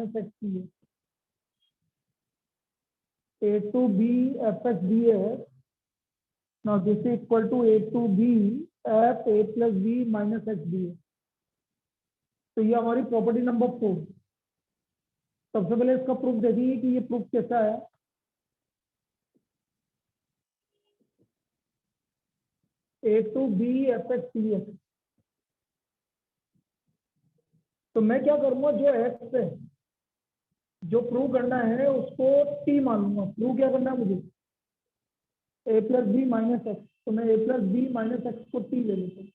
Minus x d x, a to b f x d x. Now this is equal to a to b f a plus b minus x d x. तो ये हमारी property number 4। सबसे पहले इसका proof देखिए कि ये proof कैसा है। A to b f x d x. तो मैं क्या करूंगा, जो एक्स है जो प्रूव करना है उसको टी मान लूंगा। प्रूव क्या करना है मुझे, ए प्लस बी माइनस एक्स। तो मैं ए प्लस बी माइनस एक्स को टी ले लेता हूँ।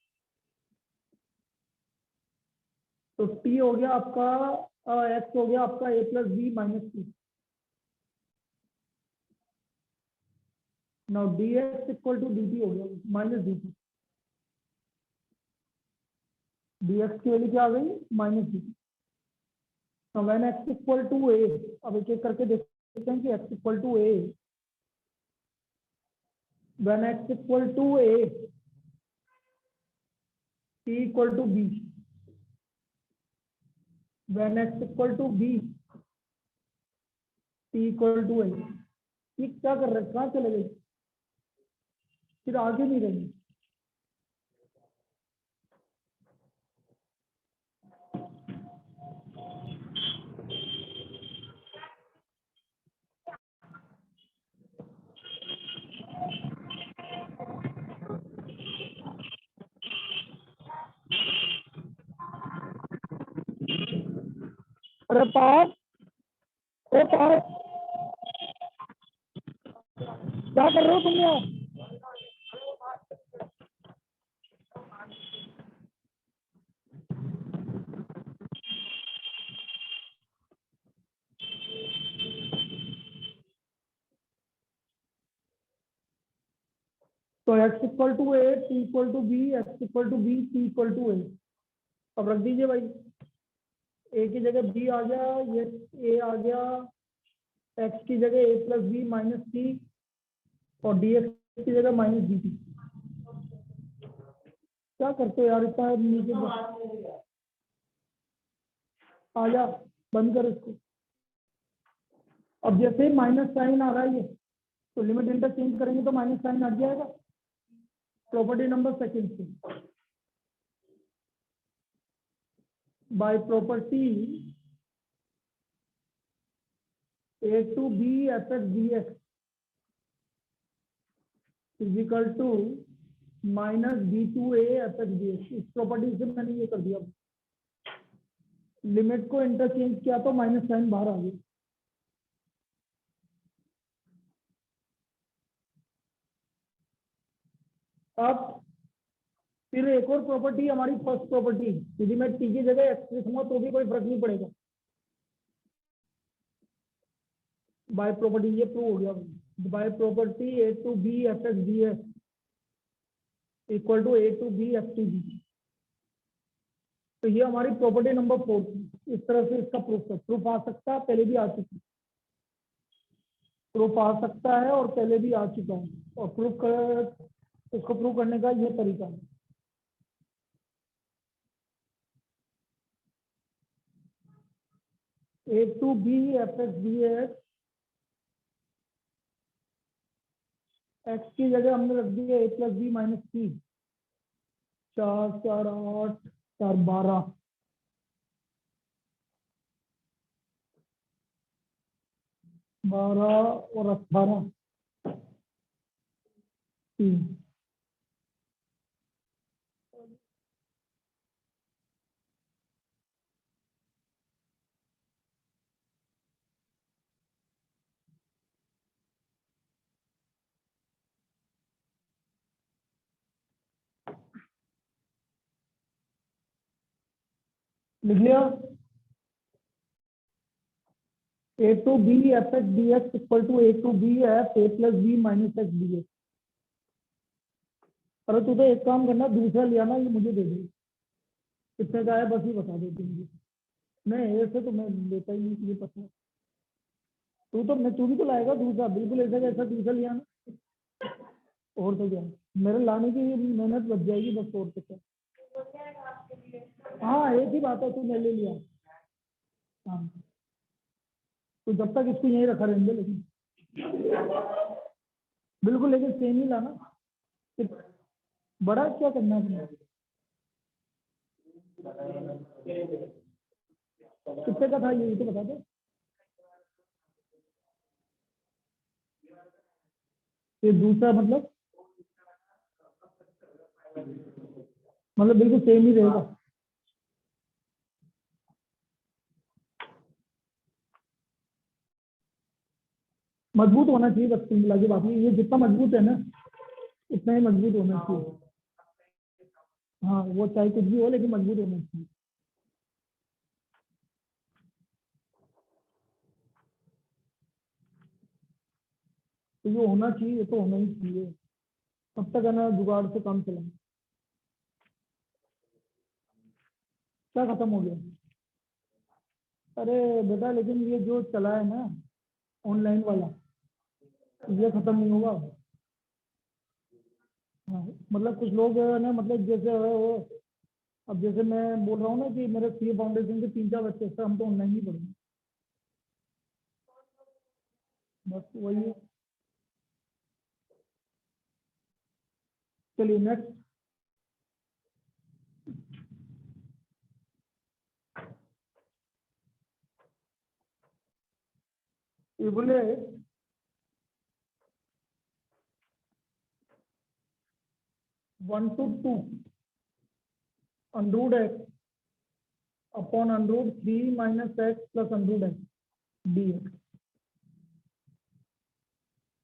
तो टी हो गया आपका, एक्स हो गया आपका a plus b minus t. Now d x equal to d t हो गया minus d t. D x की वैल्यू क्या आ गई, minus d t. Now when x equal to a, अब एक एक करके देखते हैं कि x equal to a, when x equal to a t equal to b, when x equal to b t equal to a. ये क्या कर रहे हैं, कहाँ चले गए, फिर आगे नहीं रहेंगे। अरे पास, ओ पास, क्या कर रहे हो तुम यहाँ। तो x equal to a t equal to b, x equal to b t equal to a. अब रख दीजिए भाई, ए की जगह बी आ गया, ये ए आ गया, एक्स की जगह ए प्लस बी माइनस टी, और डी एक्स की जगह माइनस डी टी। क्या करते हो यार, इतना नीचे आ जा, बंद कर इसको। अब जैसे माइनस साइन आ रहा है ये, तो लिमिट इंटरचेंज करेंगे तो माइनस साइन हट जाएगा। प्रॉपर्टी नंबर सेकंड से, by property a to b f x d x is equal to minus b to a f x d x. इस प्रॉपर्टी से मैंने ये कर दिया, लिमिट को इंटरचेंज किया तो माइनस साइन बाहर आ गया। अब फिर एक और प्रॉपर्टी हमारी फर्स्ट प्रॉपर्टी, यदि मैं टी की जगह एक्स लिखूंगा तो भी कोई फर्क नहीं पड़ेगा। बाय प्रॉपर्टी ये प्रूव हो गया, by property a to b f x d x equal to a to b f t b. तो ये हमारी प्रॉपर्टी नंबर 4 थी। इस तरह से इसका प्रूफ है। प्रूफ आ सकता है, पहले भी आ चुका है, प्रूफ आ सकता है और पहले भी आ चुका है। और प्रूफ कर, इसको प्रूव करने का ये तरीका है। A to b f x d x, x की जगह हमने रख दिया a plus b minus c. 4 4 8 4 12, 12 और 18 3। लिख लिया, a to b f x d x equal to a to b f a plus b minus x d x. अरे तू तो एक काम करना, दूसरा लिया ना, ये मुझे दे दे, कितने का है बस ये बता देती मुझे। नहीं ऐसे तो मैं लेता ही नहीं, तुझे पता है। तू भी तो लाएगा दूसरा, बिल्कुल ऐसा कैसा दूसरा लिया ना। और तो क्या, मेरे लाने की मेहनत बच जाएगी बस, और तो क्या। हाँ एक ही बात है, तू मैं ले लिया। हाँ तो जब तक इसको यहीं रखा रहेंगे, लेकिन बिल्कुल, लेकिन सेम ही लाना। बड़ा क्या करना है तुम्हें? कितने का था ये तो बता दो। ये दूसरा मतलब बिल्कुल सेम ही रहेगा। मजबूत होना चाहिए बस, कुल मिला के बात नहीं, ये जितना मजबूत है ना उतना ही मजबूत होना चाहिए। हाँ, वो चाहे कुछ भी हो लेकिन मजबूत होना चाहिए। तो ये होना चाहिए, ये तो होना ही चाहिए। तब तक है ना जुगाड़ से काम चलाएं। क्या खत्म हो गया? अरे बेटा, लेकिन ये जो चला है ना ऑनलाइन वाला, ये खत्म नहीं होगा। हाँ, मतलब कुछ लोग है ना, मतलब जैसे है वो, अब जैसे मैं बोल रहा हूँ ना कि मेरे सीए फाउंडेशन के 3-4 बच्चे सर हम तो ऑनलाइन ही पढ़ेंगे, बस वही है। चलिए नेक्स्ट। ये बोले 1 to 2 under root x upon under root 3 minus x plus under root x d x.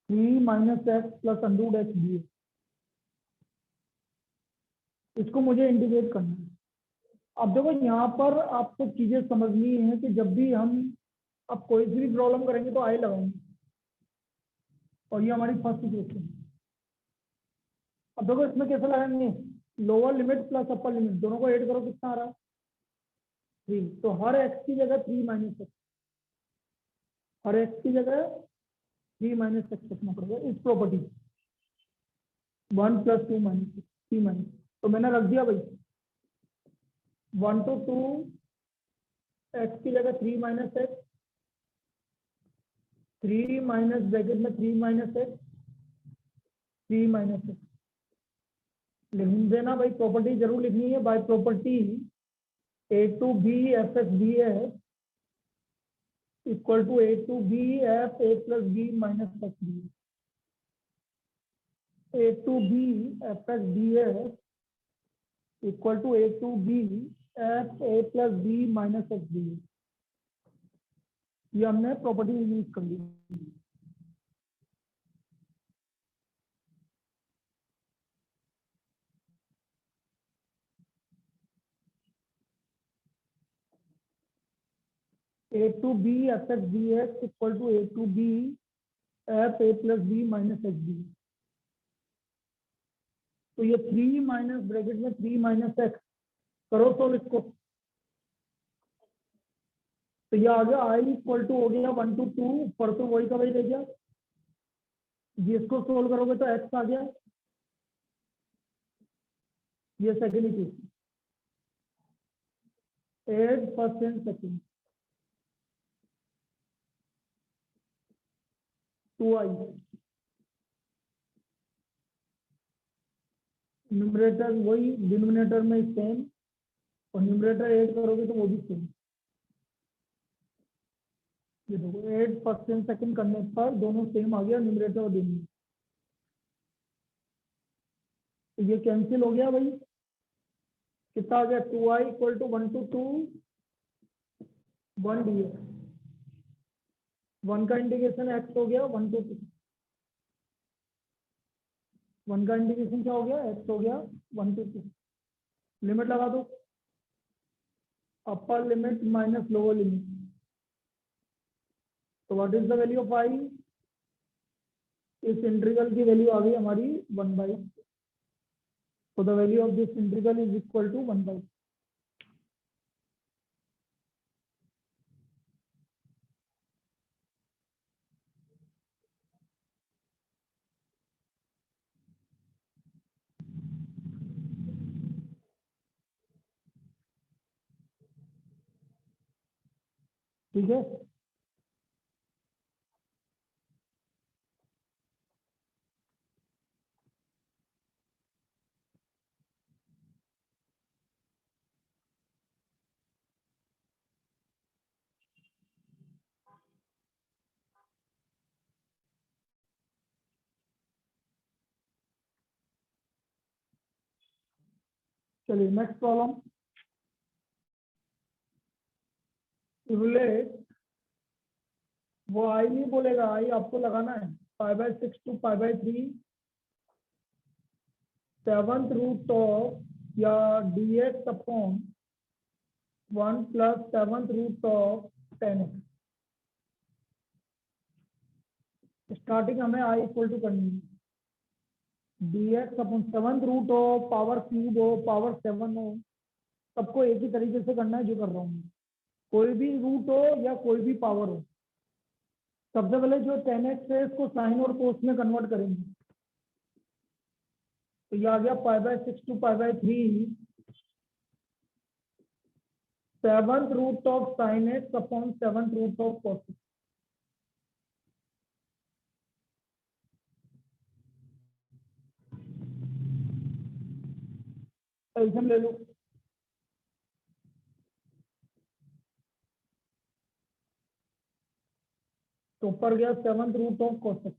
3 minus x plus under root x d x, इसको मुझे इंटीग्रेट करना है। अब देखो यहाँ पर आपको चीजें समझनी है कि जब भी हम अब कोई सी भी प्रॉब्लम करेंगे तो आई लगाएंगे, और ये हमारी फर्स्ट इक्वेशन है। अब देखो इसमें कैसे लगाएंगे, lower limit plus upper limit दोनों को ऐड करो, कितना आ रहा है 3। तो हर एक्स की जगह 3 माइनस एक्स, हर एक्स की जगह 3 माइनस एक्स रखना पड़ेगा इस प्रॉपर्टी। 1 + 2 माइनस 3 माइनस, तो मैंने रख दिया भाई 1 to 2 एक्स की जगह 3 माइनस एक्स, 3 माइनस ब्रैकेट में 3 माइनस एक्स, 3 माइनस एक्स लिख देना भाई। प्रॉपर्टी जरूर लिखनी है by property a to b f f b है equal to a to b f a plus b minus f b. A to b f f b है equal to a to b f a plus b minus f b. ये हमने property use कर ली। A to b f f b x equal to a to b f a plus b minus f b. तो ये 3 minus bracket में 3 minus x करो तो इसको, तो ये आ गया आई इक्वल टू हो गया 1 to 2 पर, तो वही का वही रह गया। जिसको सोल्व करोगे तो एक्स आ गया। ये second equation, 8 first and second 2i, numerator वही डिनोमिनेटर में सेम, और न्यूमरेटर ऐड करोगे तो वो भी सेम। ये देखो 8 फर्स्ट एंड सेकेंड करने पर दोनों सेम आ गया, न्यूमरेटर और डिनोमिनेटर। तो ये कैंसिल हो गया भाई, कितना आ गया 2i equal to 1 to 2 1 dx। 1 का इंटीग्रेशन x हो गया 1 to 2, 1 का इंटीग्रेशन क्या हो गया x हो गया 1 to 2। लिमिट लगा दो, upper limit minus lower limit, तो what is the value of i? इस इंटीग्रल की वैल्यू आ गई हमारी 1/, तो the value of this integral is equal to 1/। ठीक है, चलिए नेक्स्ट प्रॉब्लम। इवलेट, वो आई नहीं बोलेगा, आई आपको लगाना है। 5/6 to 5/3 सेवंथ रूट ऑफ या dx upon 1 plus seventh root of 10x। Starting हमें आई इक्वल टू करनी है। dx अपॉन सेवंथ रूट हो, पावर क्यूब हो, पावर 7 हो, सबको एक ही तरीके से करना है जो कर रहा हूँ। कोई भी रूट हो या कोई भी पावर हो। सबसे पहले जो 10x है इसको साइन और कोस में कन्वर्ट करेंगे। तो ये आ गया 5/6 to 5/3 seventh root of sine x upon seventh root of cos x. LCM ले लो। तो ऊपर गया seventh root of cos x,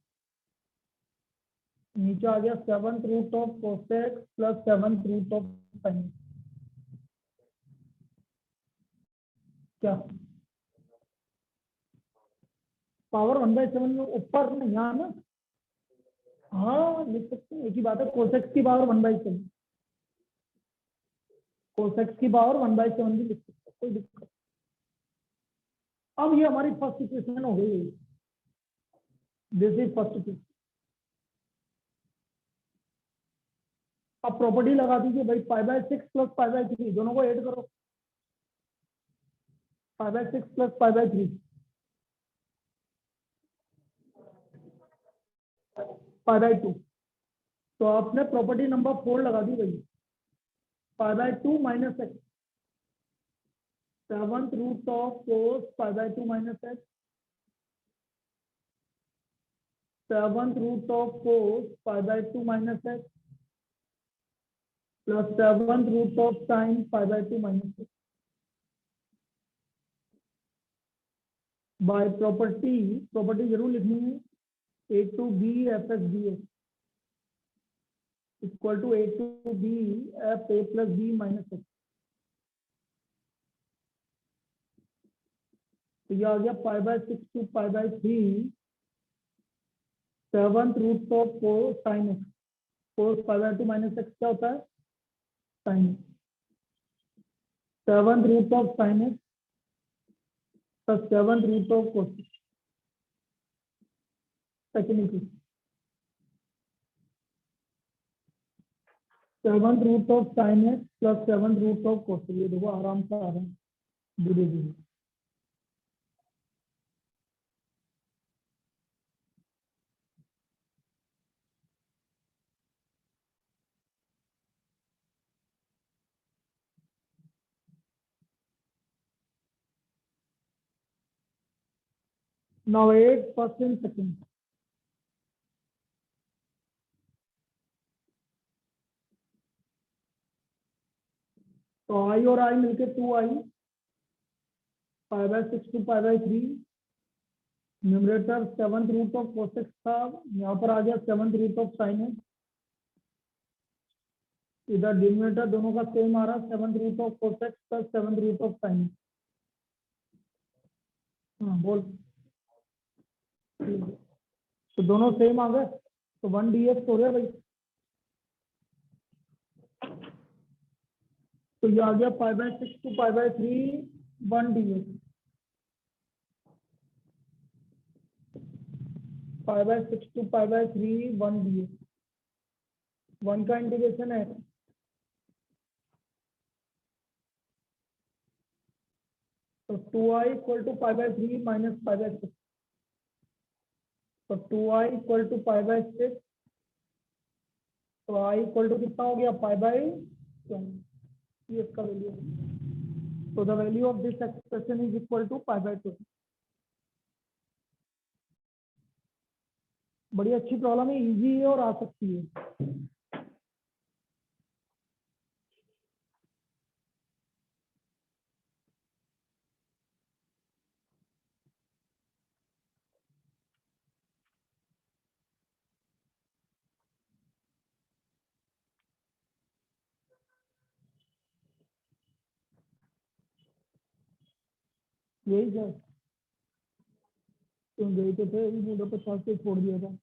नीचे आ गया seventh root of cos x plus seventh root of sine x. क्या पावर 1/7 में ऊपर में यहाँ ना? हाँ लिख सकते हैं, एक ही बात है। cos x की पावर 1/7, cos x की पावर 1/7 भी लिख सकते हैं, कोई दिक्कत। अब ये हमारी फर्स्ट इक्वेशन हो गई। This is first equation. अब प्रॉपर्टी लगा दीजिए भाई, 5/6 प्लस 5/3 दोनों को ऐड करो। 5/6 प्लस 5/3 5/2। तो आपने प्रॉपर्टी नंबर 4 लगा दी भाई। 5/2 minus x, seventh root of cos 5/2 minus x, seventh root of cos 5/2 minus x plus seventh root of sine 5/2 minus x. By property, property जरूर लिखनी है। a to b f x dx equal to a to b f a plus b minus x. तो ये आ गया 5/6 to 5/3 seventh root of cos sine x. Cos 5/2 minus x क्या होता है? Sine x. Seventh root of sine x plus seventh root of cos. Second equation, seventh root of sine x plus seventh root of cos. ये देखो आराम से आ रहे हैं धीरे धीरे। Now 8 first and second. तो आई और आई मिलके 2i, 5/6 to 5/3 numerator seventh root of cos x था, यहाँ पर आ गया seventh root of sine x. इधर डिनोमिनेटर दोनों का सेम आ रहा, seventh root of cos x plus seventh root of sine x. हाँ बोल। तो दोनों सेम आ गए, तो 1 dx हो गया भाई। तो ये आ गया 5/6 to 5/3 1 dx। 5/6 to 5/3 1 dx। 1 का इंटीग्रेशन है, तो 2i इक्वल टू 5/3 माइनस 5/6। तो 2i इक्वल टू 5/6, तो i इक्वल टू कितना हो गया 5/2। ये इसका वैल्यू है। तो the value of this expression is equal to 5/2। बड़ी अच्छी प्रॉब्लम है, इजी है और आ सकती है। यही सर, तुम गए तो थे, मुझे 50 से छोड़ दिया था।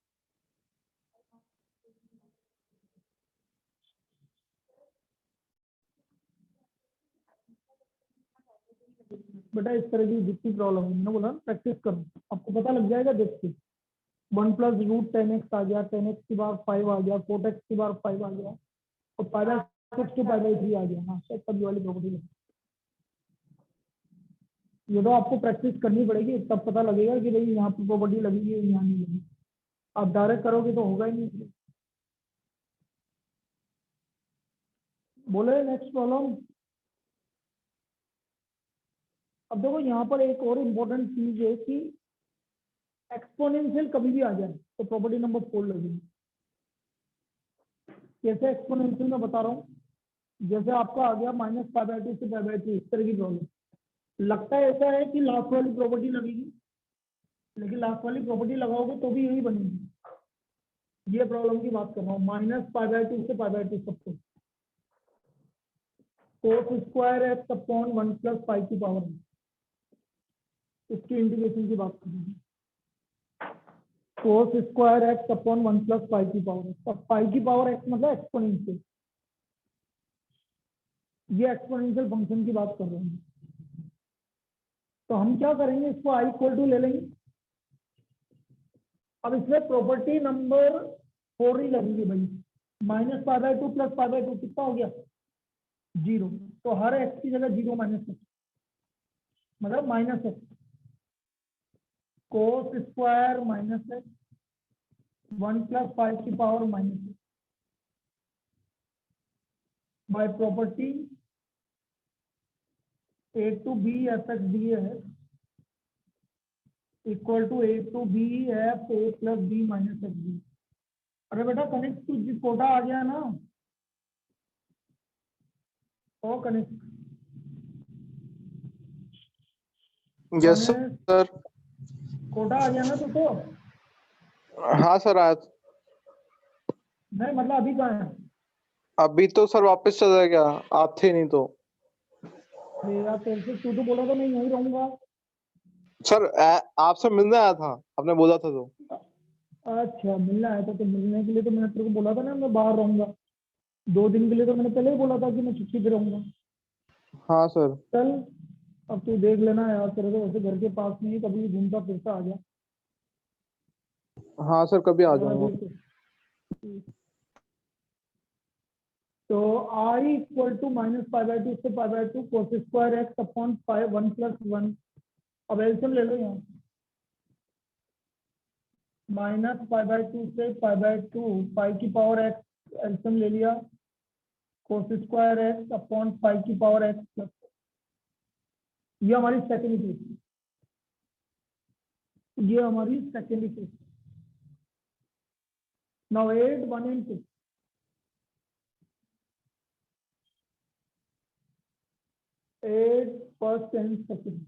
बेटा इस तरह की जितनी प्रॉब्लम है, मैंने बोला प्रैक्टिस करो, आपको पता लग जाएगा देख के। 1+√10x आ गया, 10x की बार 5 आ गया, 4x की बार 5 आ गया, और π/6 to π/3 आ गया। हाँ सर, तब वाली प्रॉपर्टी लगी। ये तो आपको प्रैक्टिस करनी पड़ेगी, तब पता लगेगा कि भाई यहाँ पर प्रॉपर्टी लगेगी, यहाँ नहीं लगेगी। आप डायरेक्ट करोगे तो होगा ही नहीं। बोले नेक्स्ट प्रॉब्लम। अब देखो यहाँ पर एक और इम्पोर्टेंट चीज है कि एक्सपोनेंशियल कभी भी आ जाए तो प्रॉपर्टी नंबर 4 लगेगी। कैसे एक्सपोनेंशियल में बता रहा हूँ, जैसे आपका आ गया -π/2 से π/3, इस तरह की प्रॉब्लम। लगता है ऐसा है कि लास्ट वाली प्रॉपर्टी लगेगी, लेकिन लास्ट वाली प्रॉपर्टी लगाओगे तो भी यही बनेगी। ये प्रॉब्लम की बात कर रहा हूँ, -π/2 से π/2 सबको cos² x/1 + π की पावर, इसकी इंटीग्रेशन की बात कर रहे हैं। cos² x/1 + π की पावर, अब π की पावर x मतलब एक्सपोनेंशियल, ये एक्सपोनेंशियल फंक्शन की बात कर रहे हैं। तो हम क्या करेंगे, इसको i = ले लेंगे। अब इसमें प्रॉपर्टी नंबर 4 ही लगेगी भाई। -π/2 + π/2 कितना हो गया, 0। तो हर x की जगह 0 -x, मतलब -x cos² - x 1 + π की power -x by property a to b f(x) dx equal to a to b f a + b - x d। अरे बेटा कनेक्ट टू कोटा आ गया ना, ओ कनेक्ट यस सर। कोटा आ गया ना तो हाँ सर आज। नहीं मतलब अभी कहाँ है? अभी तो सर वापस चला गया, आप थे नहीं तो। यार तेरे से तू तो बोला था मैं यहीं रहूंगा। सर आपसे मिलने आया था, आपने बोला था तो। अच्छा मिलना आया था, तो मिलने के लिए तो मैंने तेरे को बोला था ना मैं बाहर रहूंगा 2 दिन के लिए, तो मैंने पहले ही बोला था कि मैं छुट्टी पे रहूंगा। हाँ सर। चल अब तू देख लेना यार, तेरे तो वैसे घर के पास में ही, कभी घूमता फिरता आ जा। हाँ सर कभी आ ज़्यादा जाऊंगा। दूर तो i = -π/2 से π/2 cos² x/π 1 + 1। अब एलसीएम ले लो यहाँ, -π/2 से π/2 π की पावर x एलसीएम ले लिया, cos² x/π की पावर x प्लस, ये हमारी सेकेंड इक्वेशन, ये हमारी second equation. Now 8 1 and 2, 8 first and second.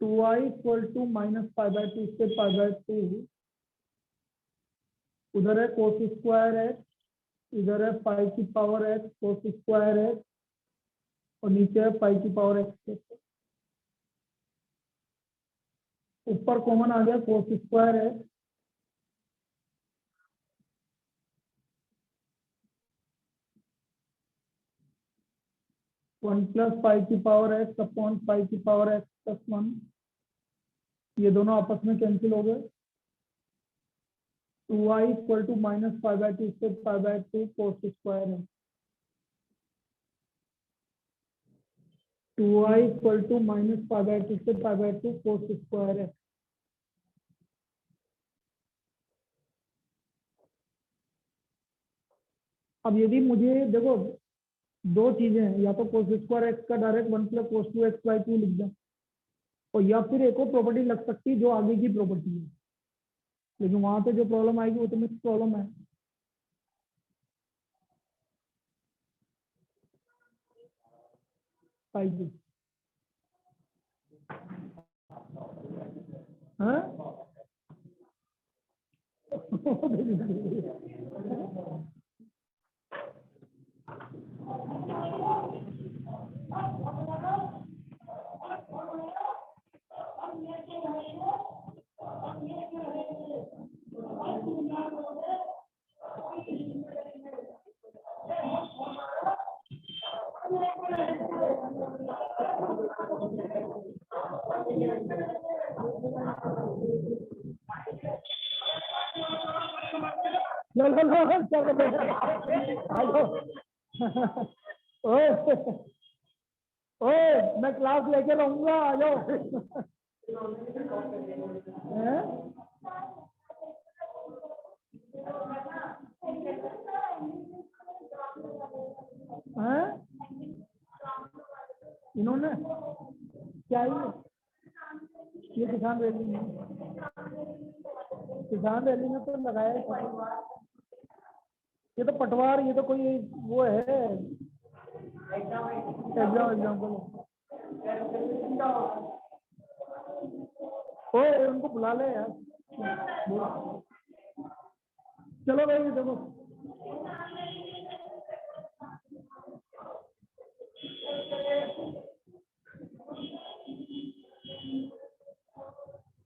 Two i = -π/2 से π/2, उधर है cos² x, इधर है π की पावर x cos² x, और नीचे है π की पावर x। ऊपर कॉमन आ गया cos² x, वन प्लस π की पावर x अपॉन π की पावर x प्लस 1, ये दोनों आपस में कैंसिल हो गए। 2i = -π/2 से π/2 cos² x, 2i = -π/2 से π/2 cos² x। अब यदि मुझे देखो दो चीजें हैं, या तो cos² x का डायरेक्ट 1 + cos2 x/2 लिख दें, और या फिर एक और प्रॉपर्टी लग सकती है जो आगे की प्रॉपर्टी है, लेकिन वहां पे जो प्रॉब्लम आएगी वो तो मिक्स प्रॉब्लम है। पाई हाँ ओए ओए मैं क्लास लेके रहूंगा, आ जाओ। हैं? हैं? इन्होंने क्या ये किसान रैली में, किसान रैली में तो लगाया है पटवार। ये तो पटवार, ये तो कोई वो है एग्जाम्पल। ओए उनको बुला ले यार। चलो भाई देखो,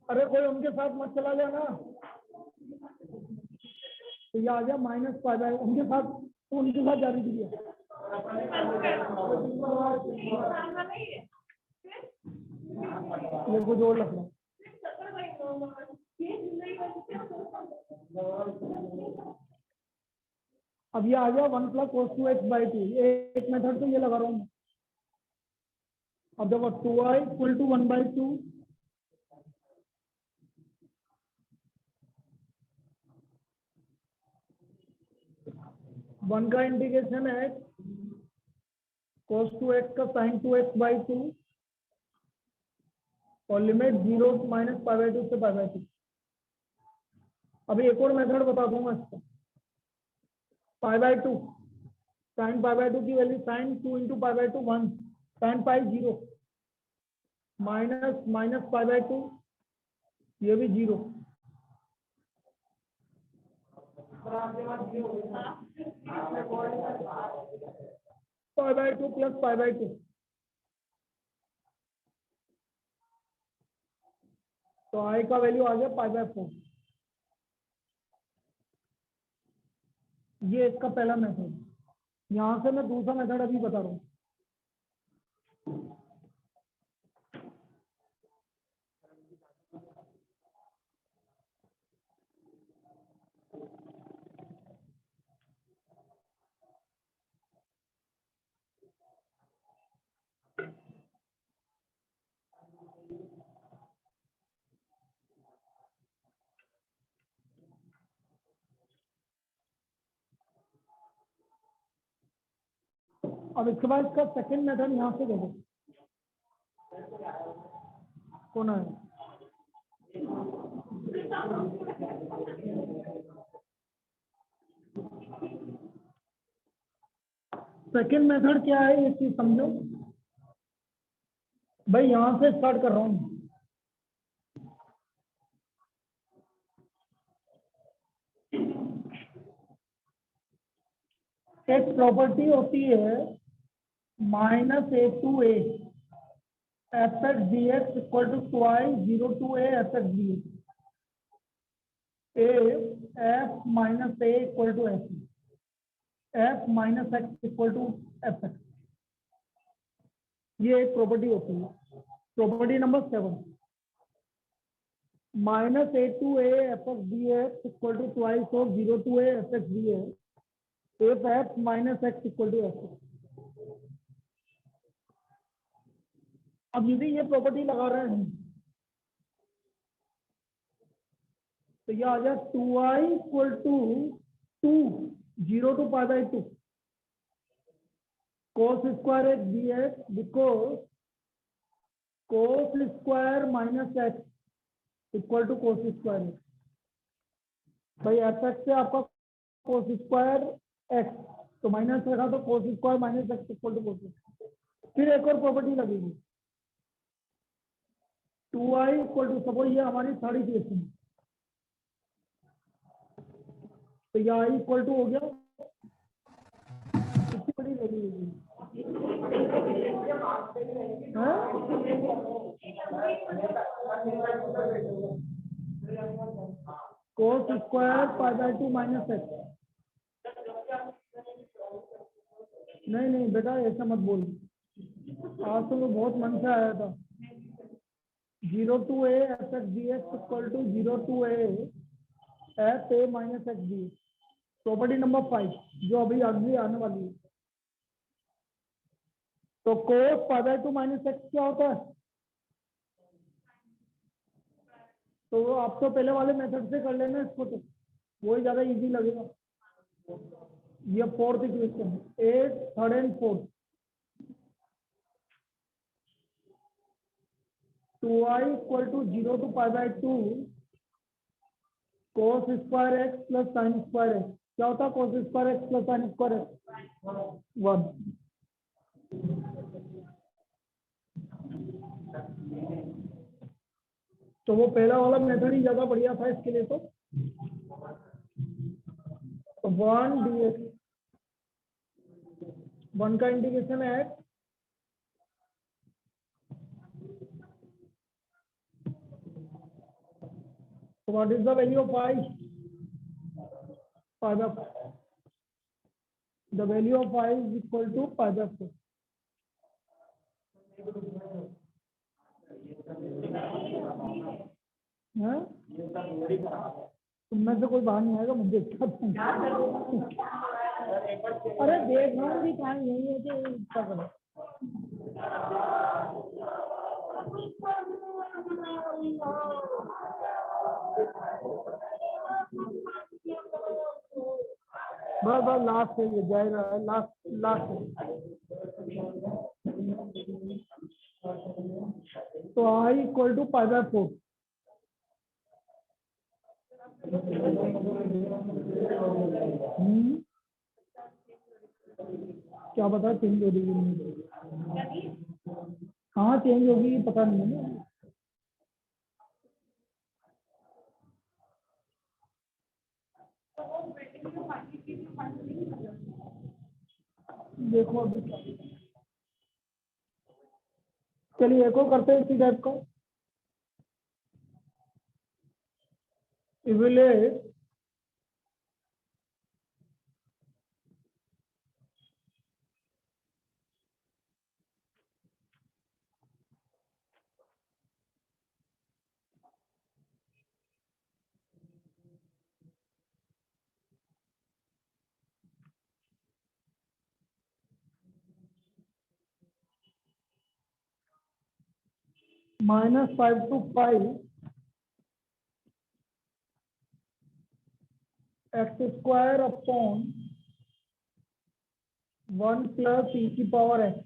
अरे कोई उनके साथ मत चला जाना। तो ये आ गया -5 उनके साथ, तो उनके साथ जारी कीजिए। ये कुछ और लग रहा है। अब ये आ गया 1 + cos2x/2। एक मेथड तो ये लगा रहा हूँ। अब देखो 2i = 1/2, वन का इंटीग्रेशन है cos2x का sin2x/2 और लिमिट 0 - π/2 से π/2। अभी एक और मेथड बता दूंगा इसका। π/2 sin π/2 की वैल्यू sin 2 × π/2 1, sin π 0, माइनस π/2 ये भी 0। π/2 + π/2। तो i का वैल्यू आ गया π/4। ये इसका पहला मेथड। यहां से मैं दूसरा मेथड अभी बता रहा हूँ। अब इसके बाद इसका सेकंड मेथड यहाँ से देखो कौन है। सेकंड मेथड क्या है, ये चीज समझो भाई। यहां से स्टार्ट कर रहा हूं। एक प्रॉपर्टी होती है -a to a fx dx = 2i 0 to a fx dx। f - a = f, f - x = fx। ये एक प्रॉपर्टी होती है। Property number 7, -a to a fx dx = twice of 0 to a fx dx if f - x = f। अब यदि ये property लगा रहे हैं तो ये आ जाए 2i = 2 0 to π/2 cos² x dx because cos² - x = cos² x। भाई fx से आपका cos² x तो माइनस रखा तो cos² - x = cos। फिर एक और प्रॉपर्टी लगेगी 2i = सपोज ये हमारी थर्ड इक्वेशन, तो ये i = हो गया कितनी बड़ी लगेगी cos² π/2 - x। नहीं बेटा ऐसा मत बोल, आज तो मैं बहुत मन से आया था। 0 to a f x dx equal to 0 to a f a minus x d. Property number 5 जो अभी आगे आने वाली है। तो cos pi by 2 minus x क्या होता है? तो वो आप तो पहले वाले मेथड से कर लेना इसको, तो वही ज्यादा इजी लगेगा। ये fourth equation, 8 third and fourth. 2i equal to 0 to pi by 2 cos square x plus sine square x. क्या होता है cos square x plus sine square x? 1। तो वो पहला वाला मेथड ही ज्यादा बढ़िया था इसके लिए। तो 1 dx, 1 का इंटीग्रेशन है x, so what is the value of I? Pi by 4. The value of I is equal to pi by 4. हाँ? तुम में से कोई बाहर नहीं आएगा, मुझे अच्छा अरे देख रहा हूँ भी कहाँ यही है कि क्या करो। बस बस लास्ट है ये, जाएगा लास्ट लास्ट है। तो I equal to pi by 4। क्या पता चेंज हो रही है, कहाँ चेंज होगी पता नहीं है ना। देखो अभी चलिए एक और करते हैं इसी टाइप का। Evaluate -5 to 5 x square upon 1 plus e की power x।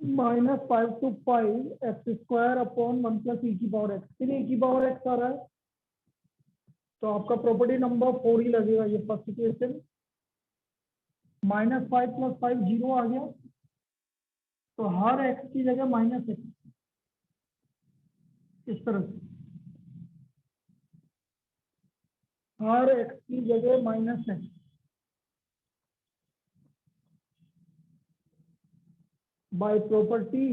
-5 to 5 x square upon 1 plus e की पावर x। फिर e की पावर x आ रहा है तो आपका प्रॉपर्टी नंबर 4 ही लगेगा। ये फर्स्ट इक्वेशन, -5 + 5 0 आ गया, तो हर x की जगह -x इस तरह से, हर x की जगह -x। By property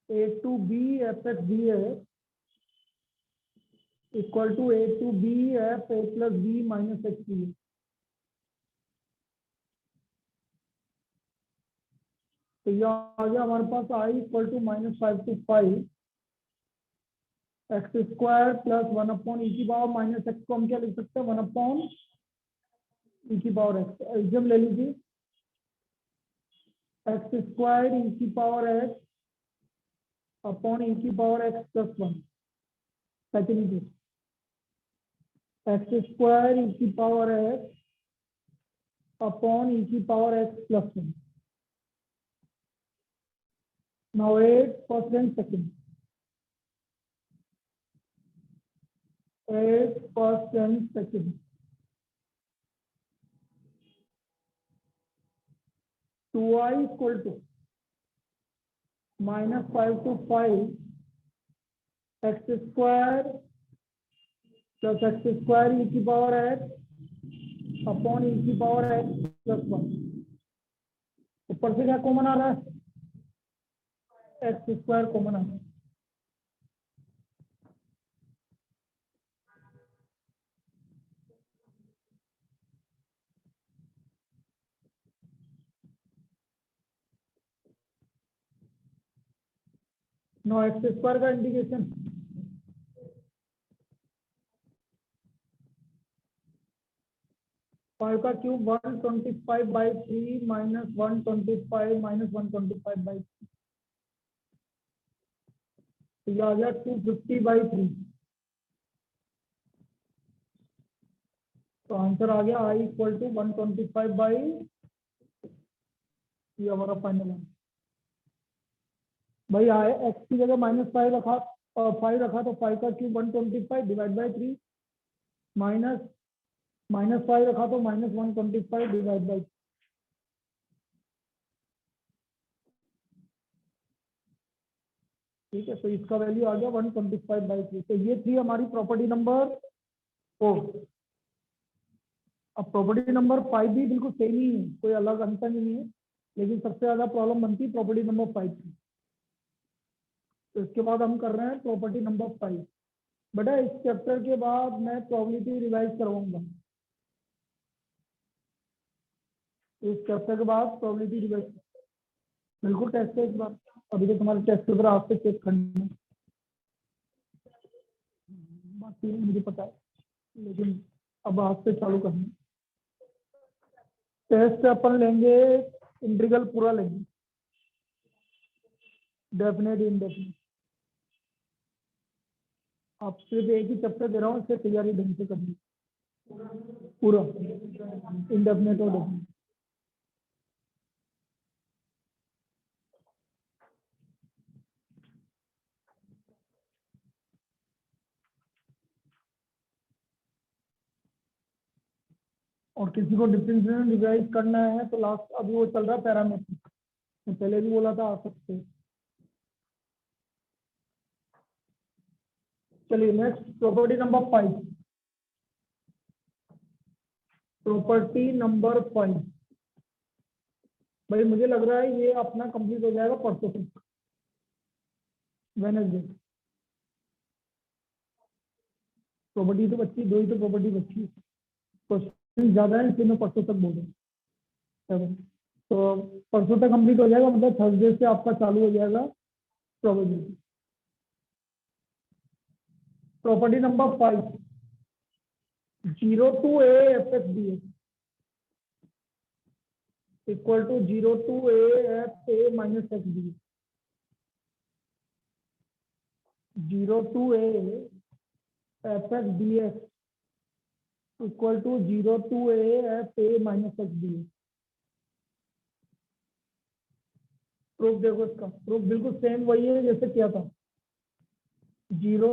a to b f x dx equal to a to b f a plus b minus x dx। तो यह आ गया हमारे पास I equal to -5 to 5 x square plus 1 upon e की power minus x को हम क्या लिख सकते हैं 1 अपॉन ई की पावर एक्स। एग्जाम ले लीजिए, एक्स स्क्वायर ई की पावर एक्स अपॉन ई की power x plus 1। Second equation, x square e की पावर एक्स अपॉन ई की power x plus 1। Now 8 and second, 8 and second, two i equal to -5 to 5 x square plus x square e की power x upon e की power x plus 1। ऊपर से क्या common आ रहा है, x square common आ रहा है। नो एक्स स्क्वायर का इंटीग्रेशन फाइव का क्यूब 125/3 माइनस 125 माइनस 125/3 तो ये आ गया 250/3। तो आंसर आ गया आई इक्वल टू 125 ये हमारा फाइनल है। भाई आए एक्स की जगह -5 रखा और 5 रखा तो 5 का क्यूब 125 डिवाइड बाई 3 माइनस -5 रखा तो -125 डिवाइड बाई। ठीक है, तो इसका वैल्यू आ गया 125/3। तो ये थी हमारी प्रॉपर्टी नंबर 4। अब प्रॉपर्टी नंबर 5 भी बिल्कुल सेम ही है, कोई अलग अंतर नहीं है, लेकिन सबसे ज्यादा प्रॉब्लम बनती है प्रॉपर्टी नंबर 5 की। तो इसके बाद हम कर रहे हैं प्रॉपर्टी नंबर 5। बेटा इस चैप्टर के बाद मैं प्रोबेबिलिटी रिवाइज करवाऊंगा। इस चैप्टर के बाद प्रोबेबिलिटी रिवाइज बिल्कुल टेस्ट है इस बार। अभी तो तुम्हारे टेस्ट पेपर आपसे चेक करना बाकी है, मुझे पता है, लेकिन अब आज से चालू करना। टेस्ट अपन लेंगे, इंटीग्रल पूरा लेंगे, डेफिनेट इनडेफिनेट। आप सिर्फ एक ही चैप्टर दे रहा हूँ, इससे तैयारी ढंग से करनी पूरा, इनडेफिनेट और डेफिनेट। और किसी को डिफरेंशियल रिवाइज करना है तो लास्ट अभी वो चल रहा है पैरामीट्रिक, मैं पहले भी बोला था आ सकते हैं। चलिए next property number 5। Property number 5 भाई मुझे लग रहा है ये अपना कंप्लीट हो जाएगा परसों तक, वेडनेसडे। प्रॉपर्टी तो बच्ची दो ही तो प्रॉपर्टी बच्ची, क्वेश्चन ज्यादा है इसलिए मैं परसों तक बोल रहा हूँ। तो परसों तक कंप्लीट हो जाएगा, मतलब थर्सडे से आपका चालू हो जाएगा probability. Property number 5, 0 to a f x dx equal to 0 to a f a minus x dx। 0 to a f x dx equal to 0 to a f a minus x dx। Proof देखो, इसका proof बिल्कुल same वही है जैसे किया था, 0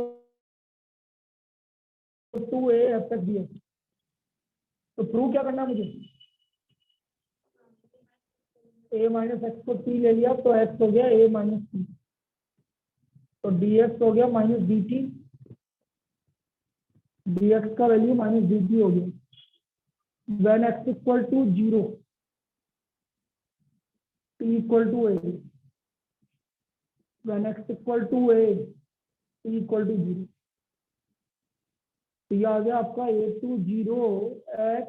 to a f x dx। तो proof क्या करना है मुझे, a माइनस एक्स को t ले लिया तो x हो गया a माइनस टी, तो dx हो गया माइनस डी टी, dx का वैल्यू माइनस डी टी हो गया। when x equal to 0 t equal to a, when x equal to a t equal to 0। तो ये आ गया आपका a to 0 x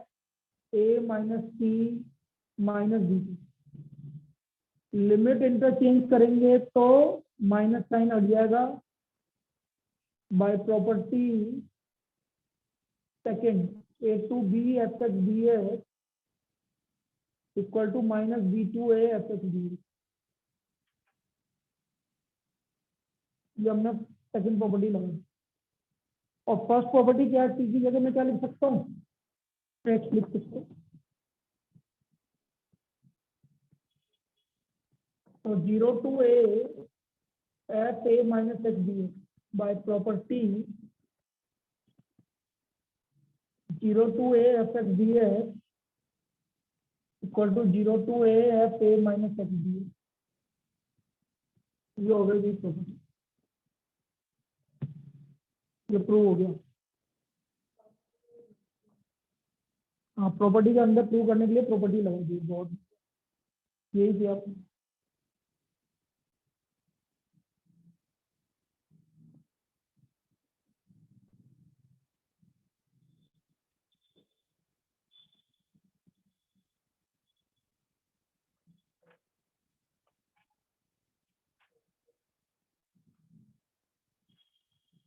a minus t minus d T. Limit interchange करेंगे तो minus sign हट जाएगा, by property second a to b f x d x equal to minus b to a f x d x. ये हमने second property लगाई। और first property क्या है, टी की जगह मैं क्या लिख सकता हूँ, एक्स लिख सकता हूँ। तो 0 to a f a minus x d x by property 0 to a f x d x equal to 0 to a f a minus x d x. ये हो गई प्रॉपर्टी, ये प्रूव हो गया। हाँ प्रॉपर्टी के अंदर प्रूव करने के लिए प्रॉपर्टी लगा दी, बहुत यही थी आप।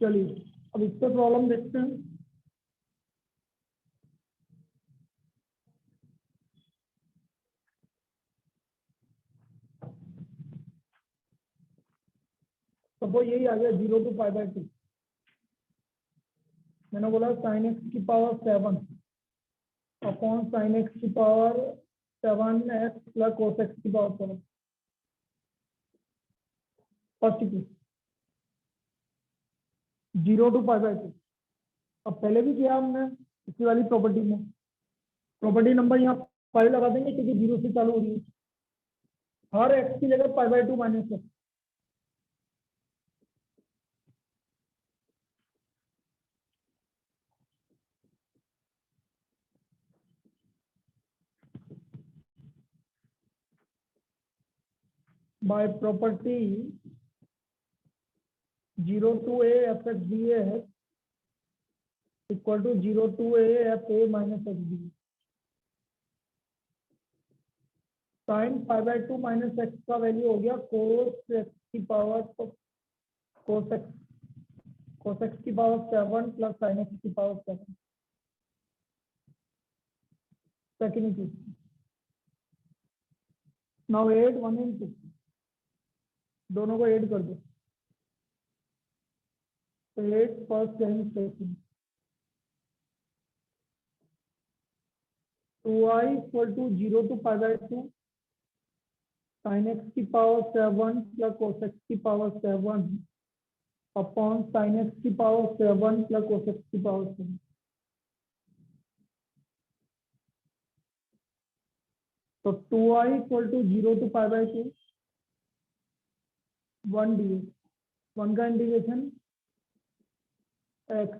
चलिए अब इस पर प्रॉब्लम देखते हैं। सपोज यही आ गया 0 to π/2। मैंने बोला sin x की पावर 7 अपॉन sin x की power 7x plus cos x की पावर 7। First equation 0 to π/2। अब पहले भी किया हमने इसी वाली प्रॉपर्टी में। प्रॉपर्टी नंबर यहाँ 5 लगा देंगे क्योंकि 0 से चालू हो रही है। हर x की जगह π/2 माइनस है। by property 0 to a fx dA है equal to 0 to a fa minus x dA। Sine π/2 minus x का वैल्यू हो गया cos x की पावर cos x की पावर 7 प्लस sin x की power 7। Second equation now add 1 and 2 दोनों को add कर दो। 8 first and second 2i equal to 0 to π/2 sin x की पावर 7 प्लस cos x की पावर 7 अपॉन sin x की power 7 plus cos x की power 7। तो 2i equal to 0 to π/2 1 dx 1 का integration x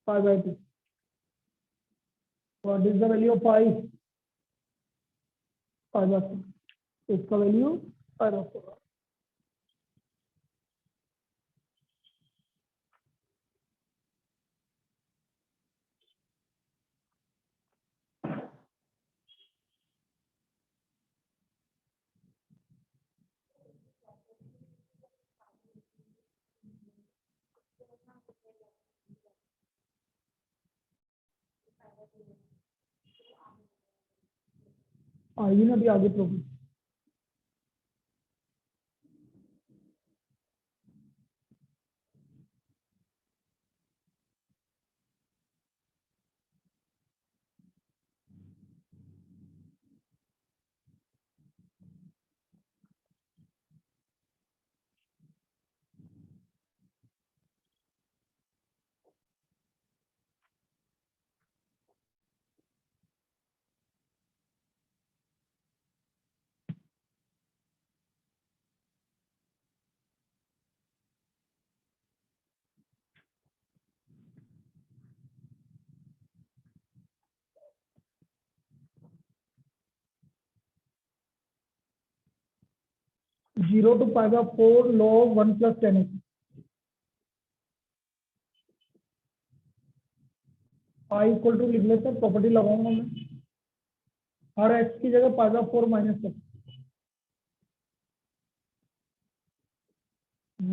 π/2। What is the value of i π/2। इसका value π/4। आइए ना अभी आगे problem. Zero to π/4 log 1 plus 10x i equal to लिख लेते हैं। प्रॉपर्टी लगाऊंगा मैं हर x की जगह π/4 minus x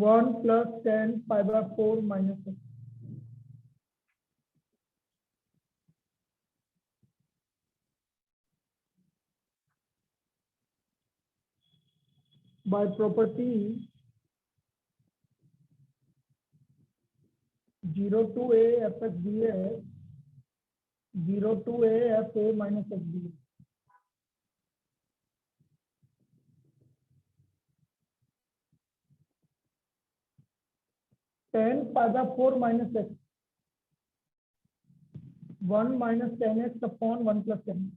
1 plus 10 π/4 minus x। by property 0 to a fx dA 0 to a fa minus x dA। Ten π/4 minus x 1 minus 10x upon 1 plus 10।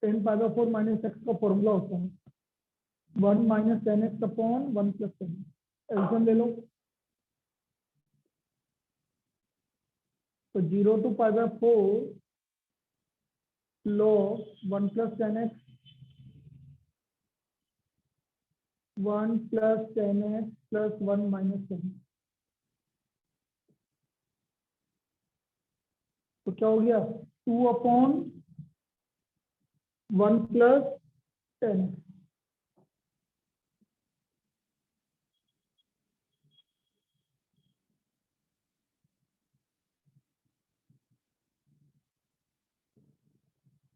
10 π/4 minus x का formula होता है 1 minus 10x अपॉन 1 plus 10। एल्सियम ले लो तो 0 to π/4 log 1 plus 10x 1 plus 10x plus 1 minus 10। तो क्या हो गया 2 अपॉन 1 plus 10।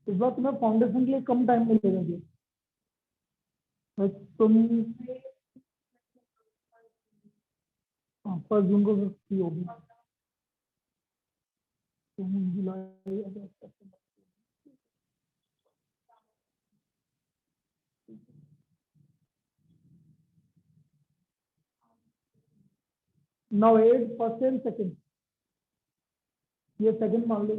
इस बार तुम्हें फाउंडेशन के लिए कम टाइम मिलेगा जी। तुम 1 जून को फ्री होगी। जुलाई, अगस्त, सितंबर। Now 8% सेकंड, ये सेकंड मान लो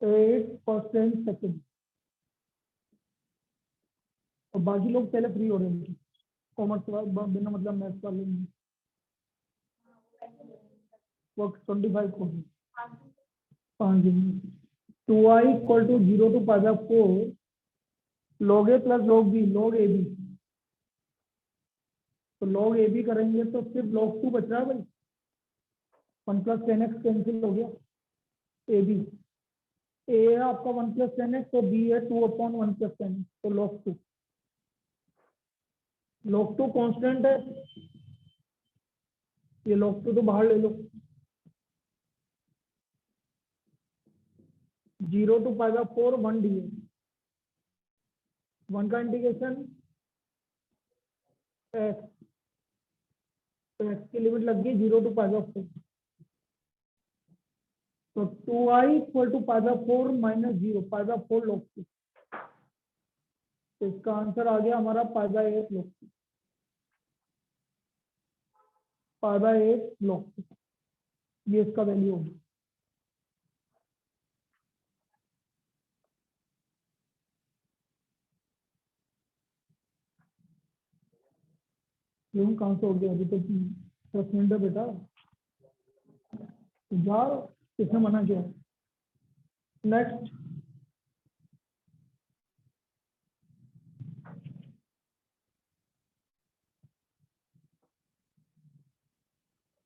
8% सेकंड, और बाकी लोग पहले फ्री हो रहे हैं कॉमर्स वाले, बिना मतलब मैथ्स वाले नहीं। वर्क 25 को 5 दिन। 2i equal to 0 to power 4 log a plus log b, log ab। तो log ab करेंगे तो सिर्फ log 2 बच रहा है भाई। 1 प्लस 10x कैंसिल हो गया। ab a है आपका 1 प्लस 10x, तो b है 2/1 प्लस 10x, तो log 2। log 2 कांस्टेंट है, ये log 2 तो बाहर ले लो। 0 to पावर 4 1 डी, 1 का इंटीग्रेशन x, तो x की लिमिट लग गई 0 to पावर 4, तो 2i equal to power 4 minus 0, power 4 log 2। तो इसका आंसर आ गया हमारा पावर 8 log 2, पावर 8 log 2, ये इसका वैल्यू होगी। क्यों, कहाँ से हो गया? अभी तो 10 मिनट है बेटा, जाओ, किसने मना किया? नेक्स्ट,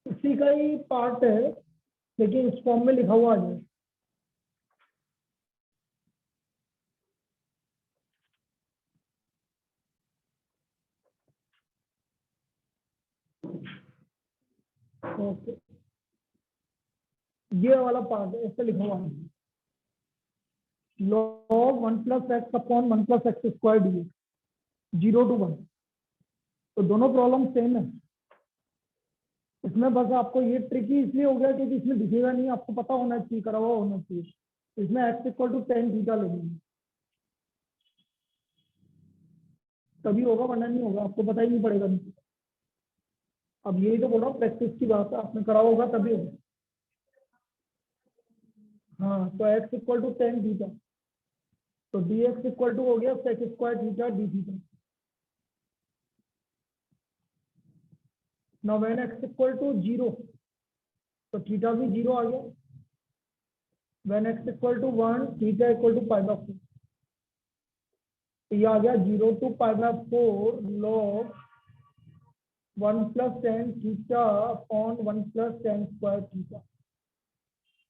इसी का ही पार्ट है लेकिन इस फॉर्म में लिखा हुआ है। ओके, ये वाला पार्ट है, ऐसे लिखा हुआ है, log 1 plus x upon 1 plus x square D, 0 to 1। तो दोनों प्रॉब्लम सेम है। इसमें बस आपको ये ट्रिकी इसलिए हो गया क्योंकि इसमें दिखेगा नहीं, आपको पता होना चाहिए, करा हुआ होना चाहिए। इसमें x equal to ten theta लेंगे तभी होगा, वरना नहीं होगा, आपको पता ही नहीं पड़ेगा नहीं। अब यही तो बोल रहा हूँ, प्रैक्टिस की बात है, आपने करा होगा तभी होगा। हाँ, तो x equal to ten theta, तो dx इक्वल टू हो गया sec square theta d theta. Now when x equal to 0, तो थीटा भी 0 आ गया। When x equal to 1, theta equal to pi by 4, तो ये आ गया 0 to pi by 4 log 1 plus ten theta upon 1 plus ten square theta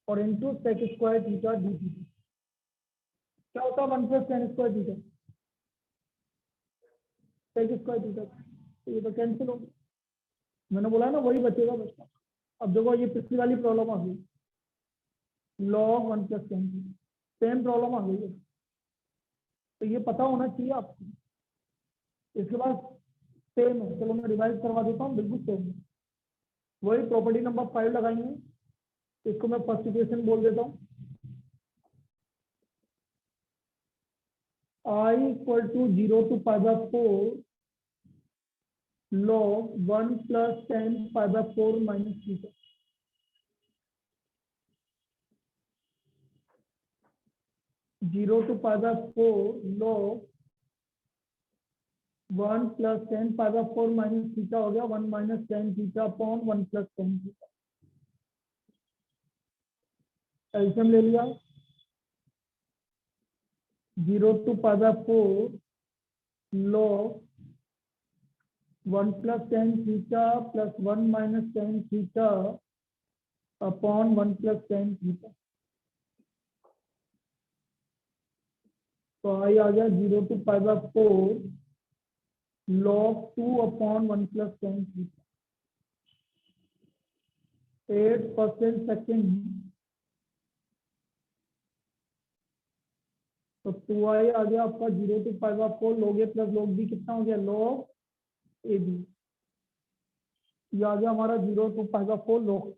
और into sec square theta d theta. क्या होता है 1 plus ten square theta? Sec square theta, तो ये तो कैंसिल हो गया। मैंने बोला ना वही बचेगा बच्चा। अब देखो ये पिछली वाली प्रॉब्लम आ गई, log 1 plus ten, same problem आ गई है, तो ये पता होना चाहिए आपको। इसके बाद सेम है, चलो मैं रिवाइज करवा देता हूँ, बिल्कुल सेम है। वही प्रॉपर्टी नंबर 5 लगाएंगे, इसको मैं फर्स्ट इक्वेशन बोल देता हूँ। I equal to 0 to pi by 4 log 1 plus ten pi by 4 minus theta. Zero to pi by 4 log 1 plus ten pi by 4 minus theta हो गया 1 minus ten theta upon 1 plus ten theta. LCM ले लिया, 0 to pi by 4 log 1 plus ten theta plus 1 minus ten theta upon 1 plus ten theta. तो आई आ गया 0 to π/4 log 2/1 + tan theta 8% second. तो 2i आ गया आपका 0 to π/4 log a + log b कितना हो गया log ab। ये आ गया हमारा 0 to π/4 log c।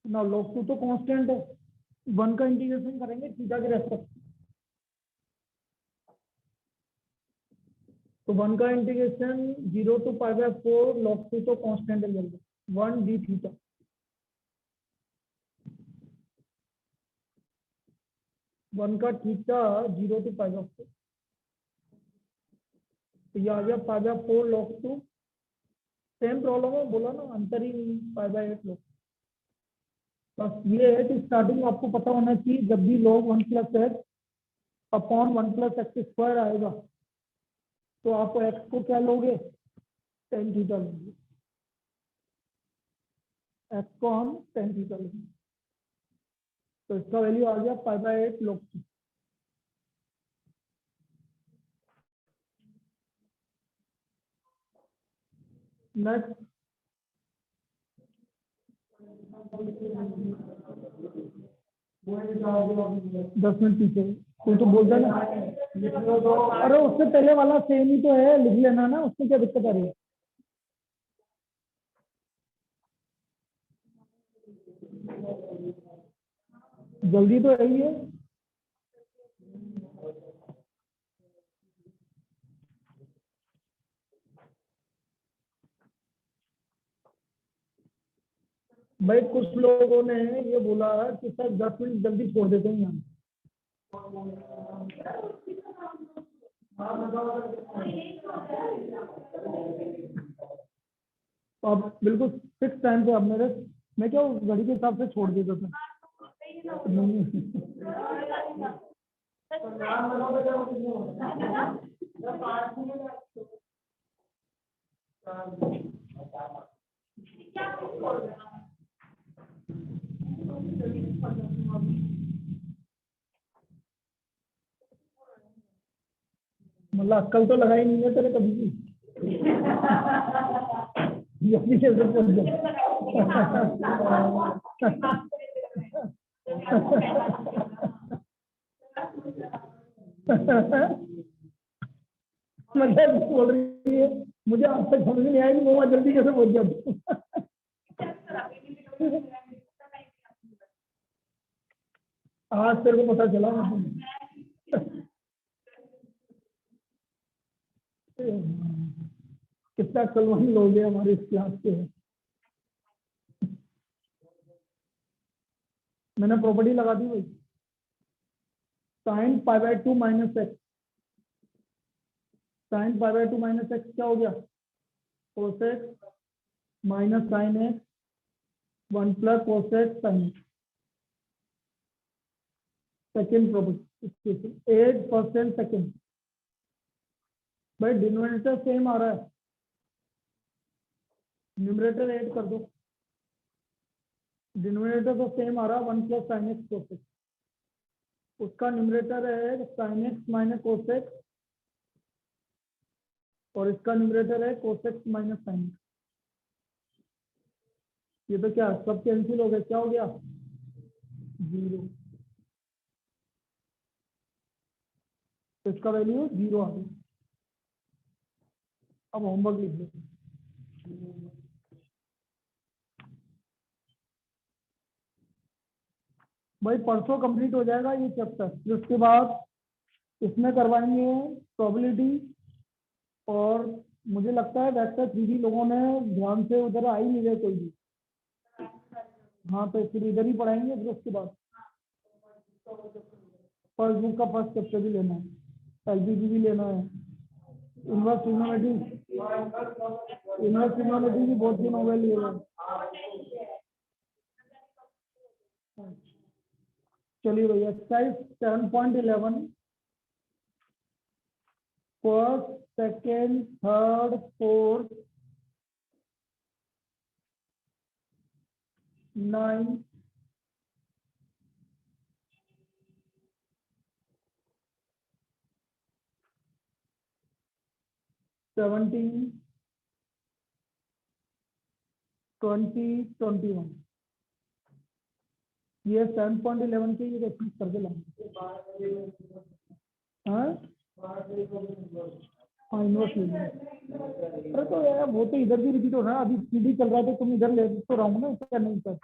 ना log 2 तो कांस्टेंट है, 1 का इंटीग्रेशन करेंगे थीटा के रेस्पेक्ट। तो 1 का इंटीग्रेशन 0 to π/4 log 2 तो कांस्टेंट है, 1 d थीटा। वन का थीटा 0 to π/4, तो ये आ गया π/4 log 2। सेम प्रॉब्लम है, बोला ना अंतर ही π/8 log। बस ये है कि स्टार्टिंग आपको पता होना चाहिए जब भी log 1 + x/1 + x² आएगा तो आप x को क्या लोगे, tan थीटा लोगे। x को हम tan थीटा लोगे, तो इसका वैल्यू आ गया π/8 log 2। नेक्स्ट 10 मिनट पीछे कोई तो बोलता है ना, अरे उससे पहले वाला सेम ही तो है, लिख लेना ना, उसमें क्या दिक्कत आ रही है। जल्दी तो यही है। भाई कुछ लोगों ने ये बोला कि सर 10 मिनट जल्दी छोड़ देते हैं यहाँ। तो आप बिल्कुल फिक्स टाइम पे, आप मेरे, मैं क्या घड़ी के हिसाब से छोड़ देता था। मतलब अक्कल तो लगाई नहीं है तेरे कभी भी। ये कैसे बोल दिया? मतलब बोल रही है मुझे आज तक समझ नहीं आया कि वो जल्दी कैसे बोल दिया। आज तेरे को पता चला। कितना कलवान लोग हैं हमारे इस क्लास के। मैंने प्रॉपर्टी लगा दी भाई, sin π/2 - x, sin π/2 - x क्या हो गया, cos x - sin x 1 + cos x sin x। Second property 8% second. भाई डिनोमिनेटर सेम आ रहा है, न्यूमरेटर 8 कर दो। डिनोमिनेटर तो सेम आ रहा है 1 + sin x cos x, उसका न्यूमरेटर है sin x - cos x और इसका न्यूमरेटर है cos x - sin x। ये तो क्या सब कैंसिल हो गया, क्या हो गया 0, तो इसका वैल्यू 0 आ गया। अब होमवर्क लिख दो। भाई परसों कंप्लीट हो जाएगा ये चैप्टर, फिर उसके बाद इसमें करवाएंगे प्रोबेबिलिटी, और मुझे लगता है वेक्टर 3D लोगों ने ध्यान से उधर आ ही नहीं रहे कोई भी। हाँ तो फिर इधर ही पढ़ाएंगे, फिर उसके बाद फर्स्ट बुक का फर्स्ट चैप्टर भी लेना है, एलपीजी भी लेना है, इनवर्स ट्रिग्नोमेट्री भी बहुत दिन हो गए लिए हुए। चलिए भैया exercise 7.11 first second third fourth 9 17 20 21 ये 7.11 के ये रेफरेंस करके लाएंगे। हाँ हाँ इन्वर्स ले लेंगे। अरे तो यार वो तो इधर भी रिपीट हो रहा है, अभी सीधी चल रहा है तो तुम इधर ले तो रहा हूँ ना, क्या नहीं सर,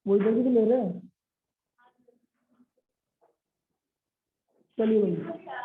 वो इधर भी तो ले रहे हैं। चलिए भाई।